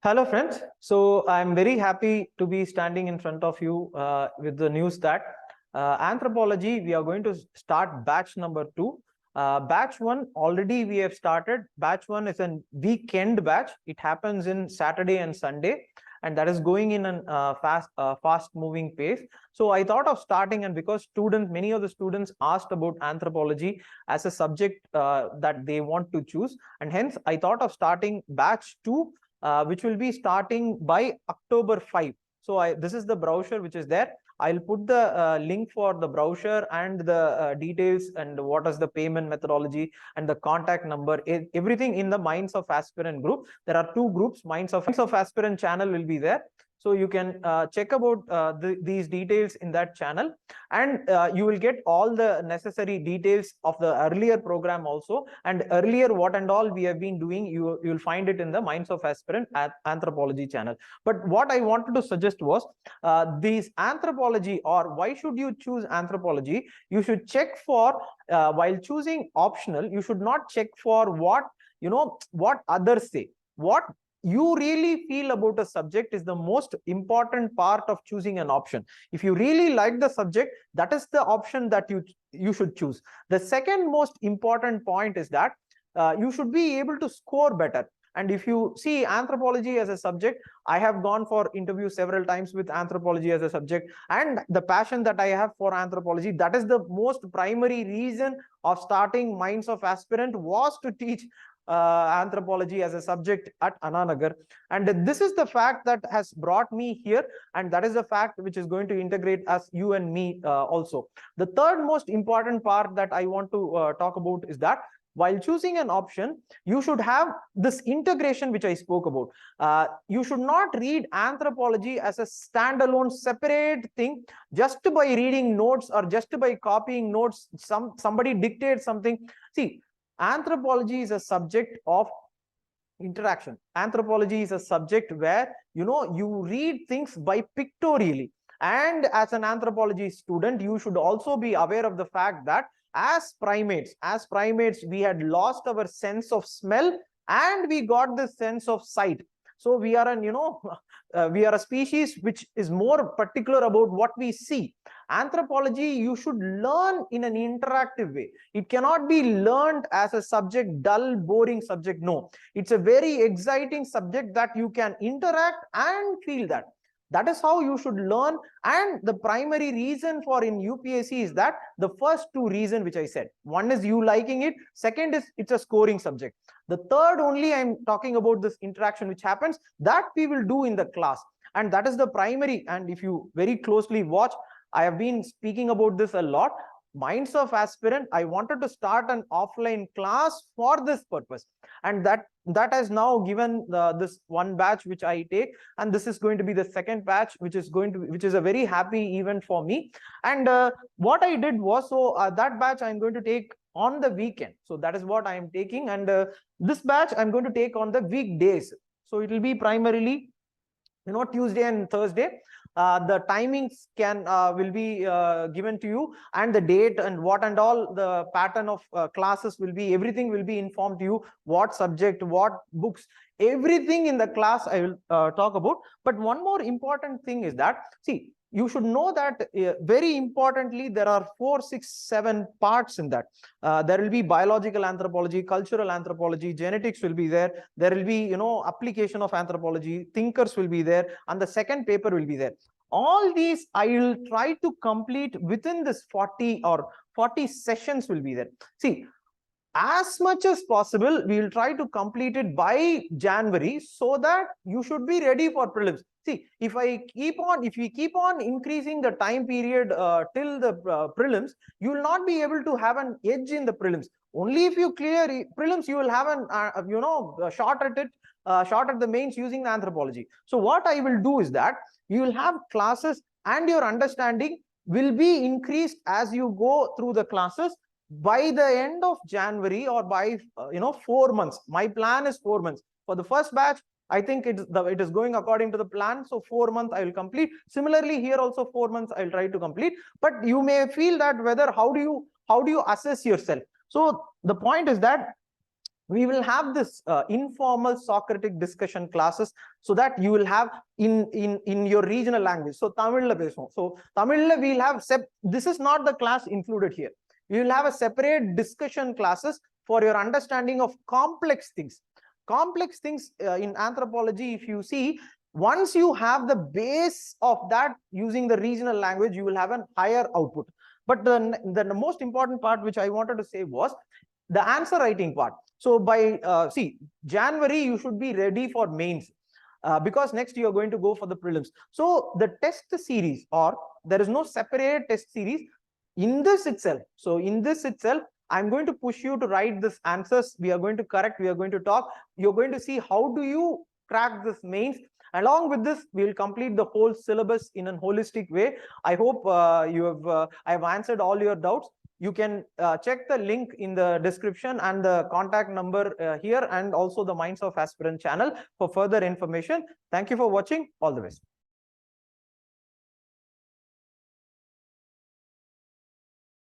Hello, friends. So I'm very happy to be standing in front of you with the news that anthropology, we are going to start batch number 2. Batch 1 already we have started. Batch 1 is a weekend batch. It happens in Saturday and Sunday, and that is going in a fast moving pace. So I thought of starting, and because many of the students asked about anthropology as a subject that they want to choose, and hence I thought of starting batch 2, which will be starting by October 5. So this is the brochure which is there. I'll put the link for the brochure and the details and what is the payment methodology and the contact number, everything in the Minds of Aspirant group. There are two groups. Minds of Aspirant channel will be there. So you can check about these details in that channel, and you will get all the necessary details of the earlier program also, and earlier what and all we have been doing, you will find it in the Minds of Aspirant Anthropology channel. But what I wanted to suggest was these anthropology, or why should you choose anthropology? You should check for while choosing optional, you should not check for what others say. What you really feel about a subject is the most important part of choosing an option. If you really like the subject, that is the option that you should choose. The second most important point is that you should be able to score better. And if you see anthropology as a subject, I have gone for interviews several times with anthropology as a subject, and the passion that I have for anthropology, that is the most primary reason of starting Minds of Aspirant, was to teach anthropology as a subject at Anna Nagar. And this is the fact that has brought me here, and that is the fact which is going to integrate us, you and me also. The third most important part that I want to talk about is that while choosing an option, you should have this integration which I spoke about. You should not read anthropology as a standalone separate thing, just by reading notes or just by copying notes. Somebody dictates something. See, anthropology is a subject of interaction. Anthropology is a subject where you read things by pictorially. And as an anthropology student, you should also be aware of the fact that as primates, we had lost our sense of smell and we got the sense of sight. So we are we are a species which is more particular about what we see. Anthropology, you should learn in an interactive way. It cannot be learned as a subject, dull, boring subject. No, it's a very exciting subject that you can interact and feel that. That is how you should learn. And the primary reason for in UPSC is that the first two reasons which I said. One is you liking it. Second is it's a scoring subject. The third only I'm talking about this interaction which happens, that we will do in the class. And that is the primary. And if you very closely watch, I have been speaking about this a lot. Minds of Aspirant, I wanted to start an offline class for this purpose, and that has now given this one batch which I take, and this is going to be the second batch, which is a very happy event for me. And what I did was, that batch I'm going to take on the weekend. So that is what I am taking, and this batch I'm going to take on the weekdays. So it will be primarily Tuesday and Thursday. The timings will be given to you, and the date and what and all the pattern of classes will be, everything will be informed to you, what subject, what books, everything in the class I will talk about. But one more important thing is that, see, you should know that very importantly, there are 4, 6, 7 parts in that. There will be biological anthropology, cultural anthropology, genetics will be there. There will be, application of anthropology, thinkers will be there, and the second paper will be there. All these I will try to complete within this 40 sessions will be there. See, as much as possible, we will try to complete it by January, so that you should be ready for prelims. See, if we keep on increasing the time period till the prelims, you will not be able to have an edge in the prelims. Only if you clear prelims, you will have an shot at the mains using the anthropology. So what I will do is that you will have classes, and your understanding will be increased as you go through the classes. By the end of January, or by 4 months, my plan is 4 months for the first batch. I think it is going according to the plan. So 4 months I will complete. Similarly, here also 4 months I will try to complete. But you may feel that how do you assess yourself? So the point is that we will have this informal Socratic discussion classes, so that you will have in your regional language. So Tamil la pesuvom. So Tamil la we'll have this is not the class included here. You will have a separate discussion classes for your understanding of complex things. Complex things in anthropology, if you see, once you have the base of that using the regional language, you will have a higher output. But the most important part which I wanted to say was the answer writing part. So by January, you should be ready for mains, because next you are going to go for the prelims. So the test series, or there is no separate test series in this itself. So in this itself, I'm going to push you to write this answers. We are going to correct, we are going to talk. You're going to see how do you crack this mains. Along with this, we will complete the whole syllabus in a holistic way. I hope I have answered all your doubts. You can check the link in the description and the contact number here, and also the Minds of Aspirant channel for further information. Thank you for watching. All the best.